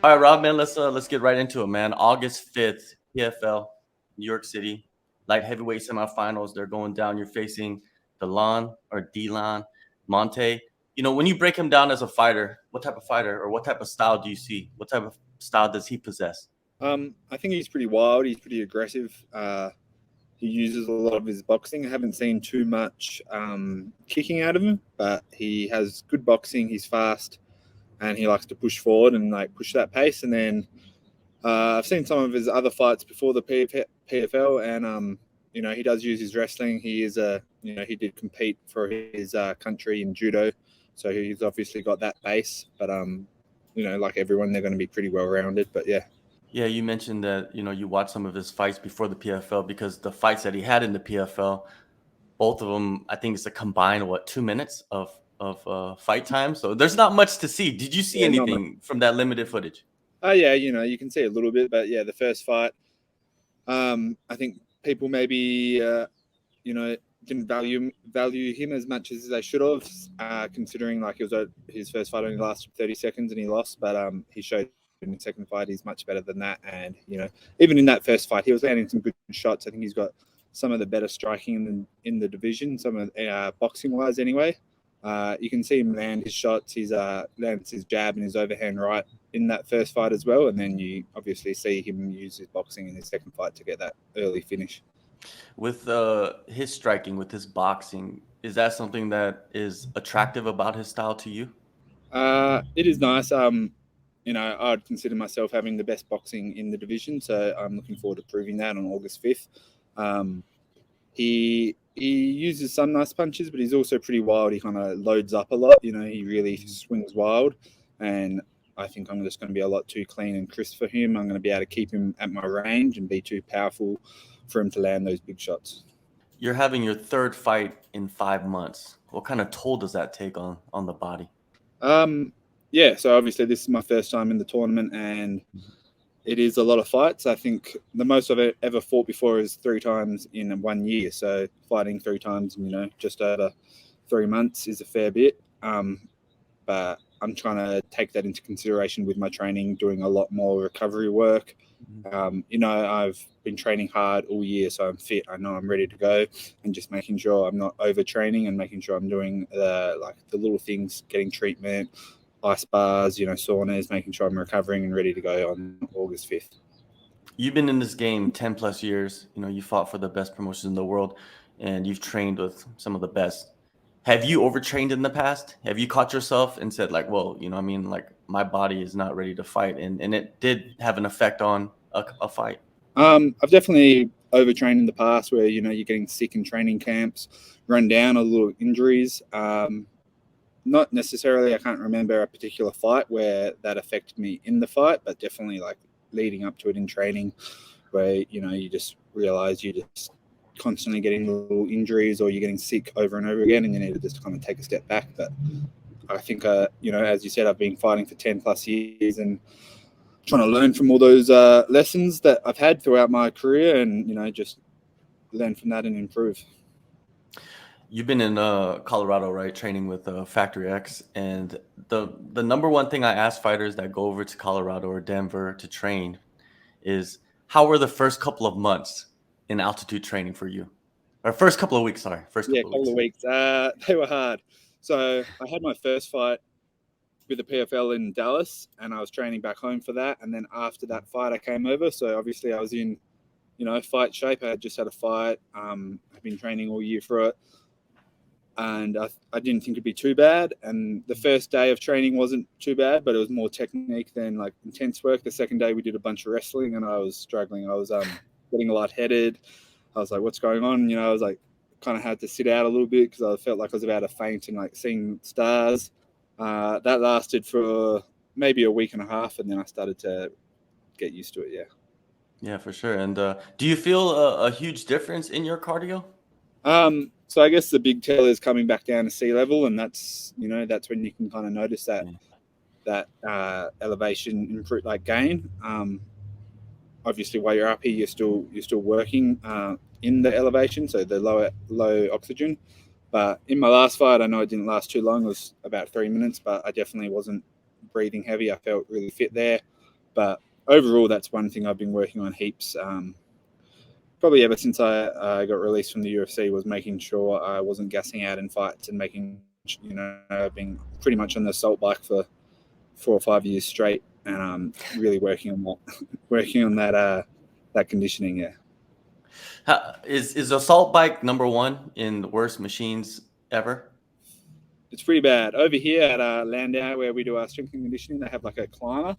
All right, Rob, man, let's get right into it, man. August 5th, PFL, New York City, light heavyweight semifinals. They're going down. You're facing Delan Monte. When you break him down as a fighter, what type of fighter or what type of style do you see? What type of style does he possess? I think he's pretty wild. He's pretty aggressive. He uses a lot of his boxing. I haven't seen too much kicking out of him, but he has good boxing. He's fast, and he likes to push forward and push that pace. And then I've seen some of his other fights before the PFL, and he does use his wrestling. He is he did compete for his country in judo, so he's obviously got that base. But like everyone, they're going to be pretty well rounded. But yeah. Yeah, you mentioned that, you watched some of his fights before the PFL because the fights that he had in the PFL, both of them, I think it's a combined, 2 minutes of fight time. So there's not much to see. Did you see anything from that limited footage? Yeah, you can see a little bit, but yeah, the first fight, I think people maybe, didn't value him as much as they should have, considering it was his first fight only lasted 30 seconds and he lost, but he showed in the second fight he's much better than that. And even in that first fight, he was landing some good shots. I think he's got some of the better striking in the division, some of boxing wise anyway. You can see him land his shots. He's lands his jab and his overhand right in that first fight as well, and then you obviously see him use his boxing in his second fight to get that early finish. With his striking, with his boxing, is that something that is attractive about his style to you? It is nice. I'd consider myself having the best boxing in the division, so I'm looking forward to proving that on August 5th. He uses some nice punches, but he's also pretty wild. He kind of loads up a lot. He really swings wild, and I think I'm just going to be a lot too clean and crisp for him. I'm going to be able to keep him at my range and be too powerful for him to land those big shots. You're having your third fight in 5 months. What kind of toll does that take on the body? Yeah, so obviously this is my first time in the tournament, and it is a lot of fights. I think the most I've ever fought before is 3 times in 1 year. So fighting 3 times in, just over 3 months is a fair bit. But I'm trying to take that into consideration with my training, doing a lot more recovery work. I've been training hard all year, so I'm fit. I know I'm ready to go, and just making sure I'm not overtraining and making sure I'm doing the little things, getting treatment, ice bars, saunas, making sure I'm recovering and ready to go on August 5th. You've been in this game 10 plus years. You fought for the best promotions in the world, and you've trained with some of the best. Have you overtrained in the past? Have you caught yourself and said well, my body is not ready to fight, and it did have an effect on a fight? I've definitely overtrained in the past where, you're getting sick in training camps, run down, a little injuries. Not necessarily, I can't remember a particular fight where that affected me in the fight, but definitely leading up to it in training where, you just realize you're just constantly getting little injuries or you're getting sick over and over again, and you need to just kind of take a step back. But I think, as you said, I've been fighting for 10 plus years and trying to learn from all those lessons that I've had throughout my career and, just learn from that and improve. You've been in Colorado, right, training with Factory X, and the number one thing I ask fighters that go over to Colorado or Denver to train is, how were the first couple of months in altitude training for you? Or first couple of weeks, sorry. Couple of weeks. They were hard. So I had my first fight with the PFL in Dallas, and I was training back home for that. And then after that fight, I came over. So obviously I was in, fight shape. I had just had a fight. I've been training all year for it. And I didn't think it'd be too bad. And the first day of training wasn't too bad, but it was more technique than intense work. The second day we did a bunch of wrestling, and I was struggling. I was getting lightheaded. I was like, what's going on? I was kind of had to sit out a little bit because I felt like I was about to faint and seeing stars. That lasted for maybe a week and a half, and then I started to get used to it. Yeah. Yeah, for sure. And do you feel a huge difference in your cardio? So I guess the big tell is coming back down to sea level, and that's when you can kind of notice that elevation improve, gain. Obviously, while you're up here, you're still working in the elevation, so the low oxygen. But in my last fight, I know it didn't last too long. It was about 3 minutes, but I definitely wasn't breathing heavy. I felt really fit there. But overall, that's one thing I've been working on heaps. Probably ever since I got released from the UFC, was making sure I wasn't gassing out in fights and making, I've been pretty much on the assault bike for 4 or 5 years straight, and really working on that conditioning. Yeah. Is assault bike number one in the worst machines ever? It's pretty bad. Over here at Landau, where we do our strength and conditioning, they have like a climber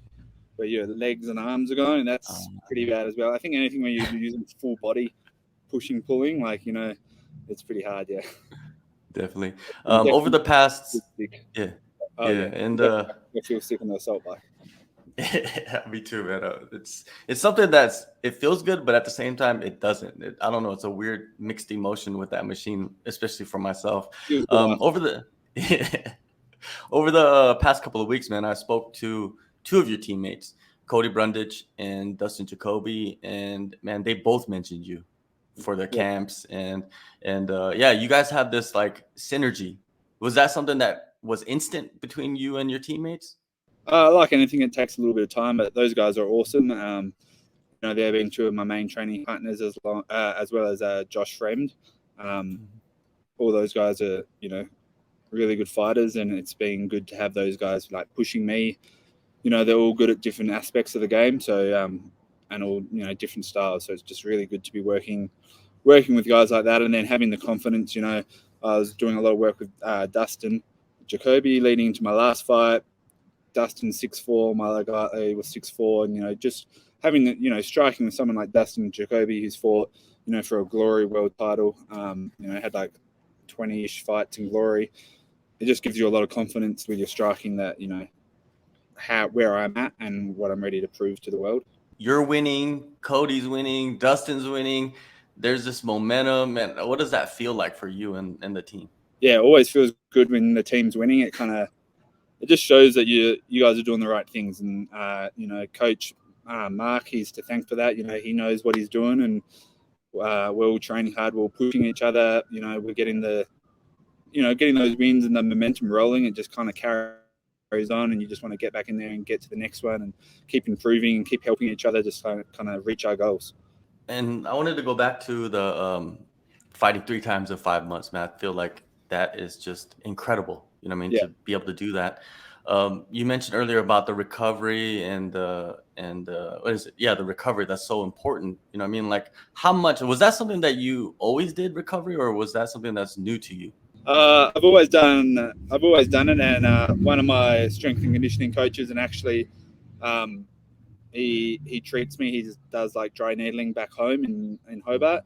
where your legs and arms are going, and that's pretty bad as well. I think anything where you're using full body pushing, pulling, it's pretty hard. Yeah. Definitely. Over the past, yeah, Oh, yeah, and I feel sick on the assault bike. yeah, me too, man. It's something it feels good, but at the same time, it doesn't. I don't know. It's a weird mixed emotion with that machine, especially for myself. Over the over the past couple of weeks, man, I spoke to two of your teammates, Cody Brundage and Dustin Jacoby, and man, they both mentioned you for their camps, and yeah, you guys have this like synergy. Was that something that was instant between you and your teammates? Like anything, it takes a little bit of time, but those guys are awesome. They've been two of my main training partners as well as Josh Fremd. All those guys are, really good fighters, and it's been good to have those guys like pushing me. They're all good at different aspects of the game, so and all different styles. So it's just really good to be working with guys like that, and then having the confidence. I was doing a lot of work with Dustin Jacoby leading into my last fight. Dustin 6'4", my other guy was 6'4", and just having the striking with someone like Dustin Jacoby, who's fought for a Glory world title, had like 20-ish fights in Glory. It just gives you a lot of confidence with your striking that where I'm at and what I'm ready to prove to the world. You're winning, Cody's winning, Dustin's winning. There's this momentum, and what does that feel like for you and the team? Yeah, it always feels good when the team's winning. It just shows that you guys are doing the right things, and Coach Mark, he's to thank for that. He knows what he's doing, and we're all training hard, we're pushing each other. We're getting getting those wins and the momentum rolling. It just kind of carries on, and you just want to get back in there and get to the next one and keep improving and keep helping each other just kind of reach our goals. And I wanted to go back to the fighting 3 times in 5 months, man. I feel like that is just incredible. To be able to do that. You mentioned earlier about the recovery and what is it? Yeah, the recovery. That's so important. Like how much was that something that you always did, recovery, or was that something that's new to you? I've always done it, and one of my strength and conditioning coaches, and actually, he treats me. He does like dry needling back home in Hobart.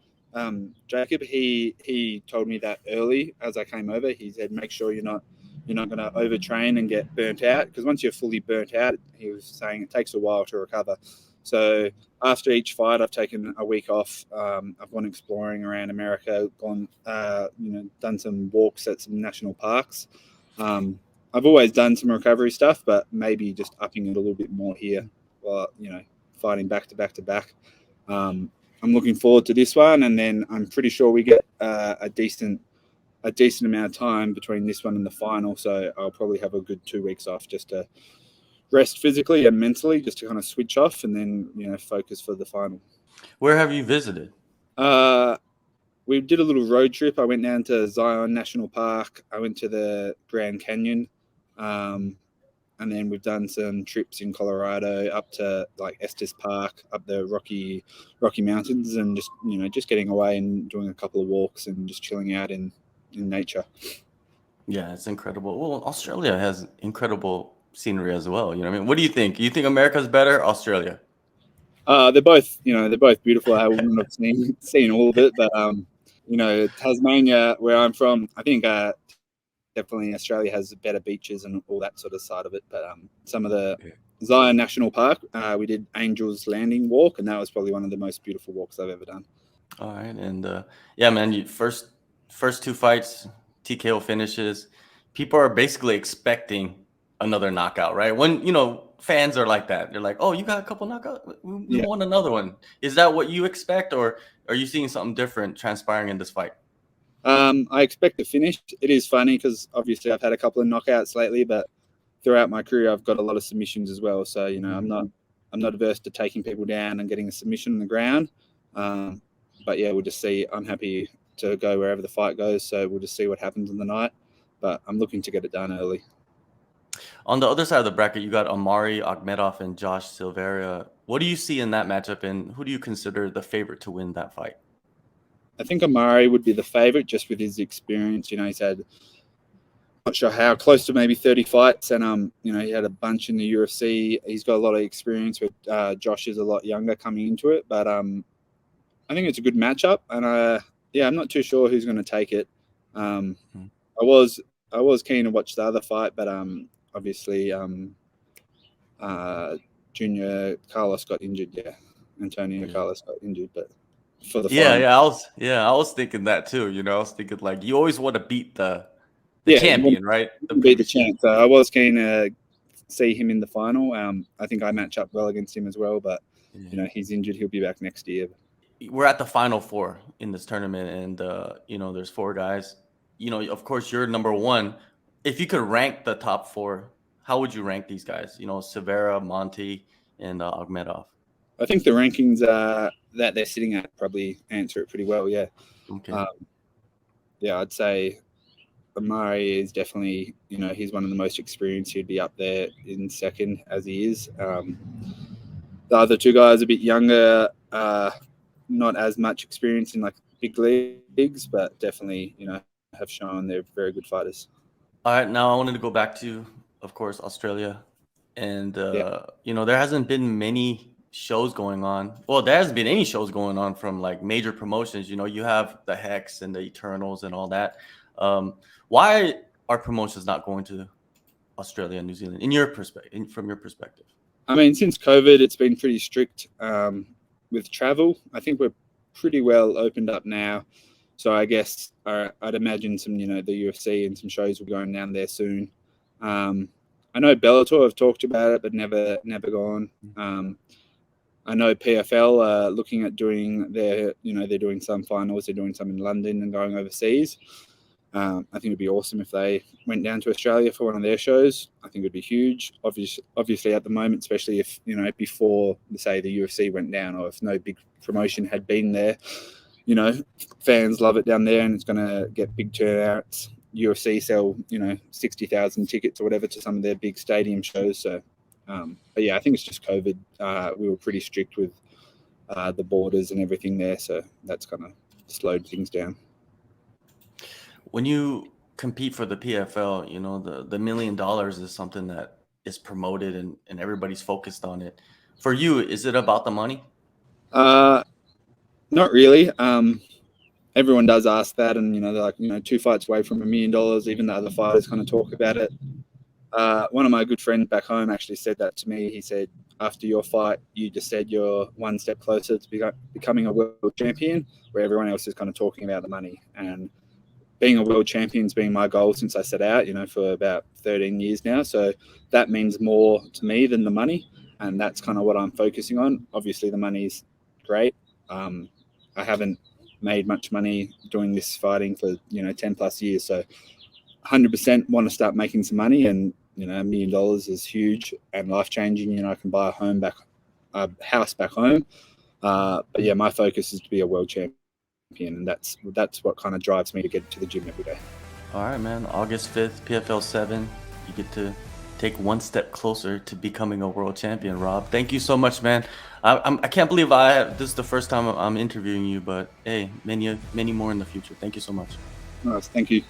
Jacob, he told me that early as I came over. He said, make sure you're not going to overtrain and get burnt out, because once you're fully burnt out, he was saying it takes a while to recover. So after each fight, I've taken a week off. I've gone exploring around America, done some walks at some national parks. I've always done some recovery stuff, but maybe just upping it a little bit more here while, fighting back to back to back. I'm looking forward to this one, and then I'm pretty sure we get a decent amount of time between this one and the final. So I'll probably have a good 2 weeks off just to rest physically and mentally, just to kind of switch off, and then focus for the final. Where have you visited? We did a little road trip. I went down to Hyon National Park. I went to the Grand Canyon, and then we've done some trips in Colorado up to like Estes Park, up the Rocky Mountains, and just getting away and doing a couple of walks and just chilling out in nature. Yeah, it's incredible. Well, Australia has incredible scenery as well. What do you think? You think America's better, Australia? They're both beautiful. I wouldn't have seen all of it, but Tasmania, where I'm from, I think definitely Australia has better beaches and all that sort of side of it. But some of the Zion National Park, we did Angels Landing walk, and that was probably one of the most beautiful walks I've ever done. All right, and yeah, man, you first 2 fights, TKO finishes. People are basically expecting another knockout, right? When fans are like that, they're like, "Oh, you got a couple knockouts. We won another one." Is that what you expect, or are you seeing something different transpiring in this fight? I expect to finish. It is funny because obviously I've had a couple of knockouts lately, but throughout my career I've got a lot of submissions as well. So I'm I'm not averse to taking people down and getting a submission on the ground. But yeah, we'll just see. I'm happy to go wherever the fight goes, so we'll just see what happens on the night. But I'm looking to get it done early. On the other side of the bracket, you got Amari Akhmedov and Josh Silveira. What do you see in that matchup, and who do you consider the favorite to win that fight? I think Amari would be the favorite just with his experience. He's had, not sure how, close to maybe 30 fights, and he had a bunch in the UFC. He's got a lot of experience. With Josh is a lot younger coming into it, but I think it's a good matchup, and I'm not too sure who's going to take it. I was keen to watch the other fight, but obviously Junior Carlos got injured. Yeah, Antonio Carlos got injured, but for the final. I was thinking that too. I was thinking like you always want to beat the Yeah, champion, right? Beat the champ. So I was keen to see him in the final. I think I match up well against him as well, but he's injured. He'll be back next year. We're at the final four in this tournament, and there's four guys. Of course, you're number one. If you could rank the top four, how would you rank these guys? Silveira, Monte, and Akhmedov. I think the rankings that they're sitting at probably answer it pretty well. Yeah. Okay. I'd say Amari is definitely, he's one of the most experienced. He'd be up there in second as he is. The other two guys a bit younger, not as much experience in like big leagues, but definitely, have shown they're very good fighters. All right, now I wanted to go back to, of course, Australia, and there hasn't been many shows going on. Well, there hasn't been any shows going on from like major promotions. You have the Hex and the Eternals and all that. Why are promotions not going to Australia and New Zealand from your perspective? I mean, since COVID, it's been pretty strict with travel. I think we're pretty well opened up now. So I guess I'd imagine some, the UFC and some shows will be going down there soon. I know Bellator have talked about it, but never gone. I know PFL are looking at doing they're doing some finals. They're doing some in London and going overseas. I think it'd be awesome if they went down to Australia for one of their shows. I think it'd be huge. Obviously at the moment, especially if, before, say, the UFC went down or if no big promotion had been there, fans love it down there and it's going to get big turnouts. UFC sell, 60,000 tickets or whatever to some of their big stadium shows. So, but yeah, I think it's just COVID. We were pretty strict with the borders and everything there. So that's kind of slowed things down. When you compete for the PFL, the $1 million is something that is promoted and everybody's focused on it. For you, is it about the money? Not really. Everyone does ask that, and they're like, 2 fights away from $1 million. Even the other fighters kind of talk about it. One of my good friends back home actually said that to me. He said, after your fight, you just said you're one step closer to becoming a world champion, where everyone else is kind of talking about the money. And being a world champion's been my goal since I set out, for about 13 years now. So that means more to me than the money, and that's kind of what I'm focusing on. Obviously, the money's great. I haven't made much money doing this fighting for 10 plus years, so 100% want to start making some money, and $1 million is huge and life changing. I can buy a house back home, but yeah, my focus is to be a world champion, and that's what kind of drives me to get to the gym every day. All right, man. August 5th, PFL 7. You get to take one step closer to becoming a world champion, Rob. Thank you so much, man. I can't believe this is the first time I'm interviewing you, but hey, many more in the future. Thank you so much. Nice. Thank you.